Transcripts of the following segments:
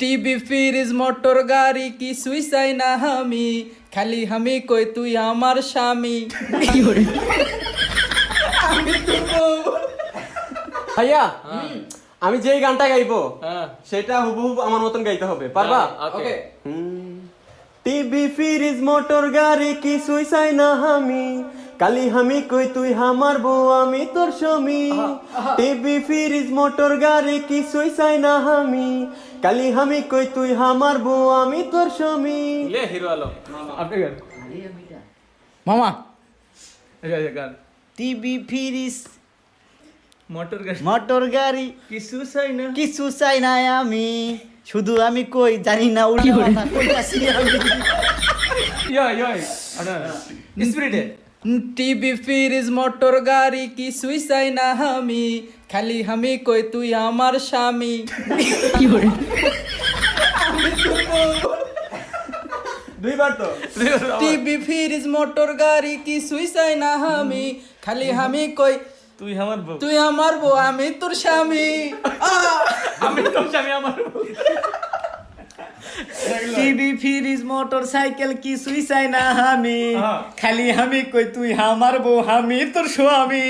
TV fridge motor গাড়ি কিছুই চাই না আমি, খালি আমি কই তুই আমার স্বামী। ভাইয়া আমি যেই গানটা গাইবো সেটা হুবহু আমার মতন গাইতে হবে, পারবা? ওকে। টিভি ফ্রিজ মোটর গাড়ি কিছুই চাই না আমি, কালি আমি কই তুই আমার বউ আমি তোর স্বামী। টিভি ফ্রিজ মোটর গাড়ি কিছুই চাই না আমি, কালি আমি কই তুই আমার বউ আমি তোর স্বামী। লে হিরো আলম আপনি গান মামা গান টিভি ফ্রিজ মোটর গাড়ি মোটর গাড়ি কিছু চাই না কিছু চাই না আমি, শুধু আমি কই জানি না উল্টা কথা কইতাছি আমি। ইয় স্পিরিটে টিভি ফ্রিজ মোটর গাড়ি কিছুই চাই না আমি, খালি আমি কই তুই আমার স্বামী। দুইবার তো টিভি ফ্রিজ মোটর গাড়ি কিছুই চাই না আমি, খালি আমি কই তুই আমার বউ তুই আমার বউ আমি তোর স্বামী। আমি তোর স্বামী আমার বউ টিভি ফ্রিজ মোটর সাইকেল কিছুই চাই না আমি, হ্যাঁ। খালি আমি কই তুই আমার বউ আমি তোর স্বামী।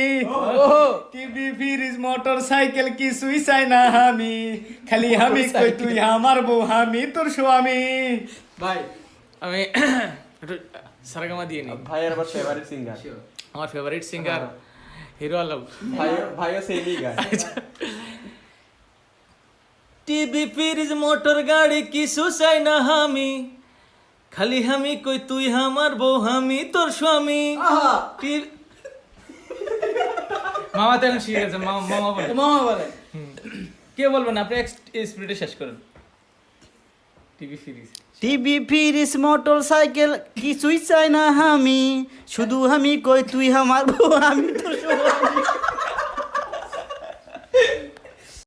টিভি ফ্রিজ মোটর সাইকেল কিছুই চাই না আমি, খালি আমি কই তুই আমার বউ আমি তোর স্বামী। ভাই আমি একটু সারেগামা দিয়ে নি ভাইয়ের আবার ফেভারিট সিঙ্গার, আমার ফেভারিট সিঙ্গার হিরো আলম ভাইও সেমই গায়। টিভি ফ্রিজ মোটর গাড়ি কিছু চাই না আমি, খালি আমি কই তুই আমার বউ আমি তোর স্বামী। মামা তেন শিখে গেছে মামা বলে মামা বলে কে বলবেন আপনি স্পিরিটে শেষ করেন। TV fridge TV fridge motor cycle কিছুই চাই না আমি, শুধু আমি কই তুই আমার বউ আমি তোর স্বামী।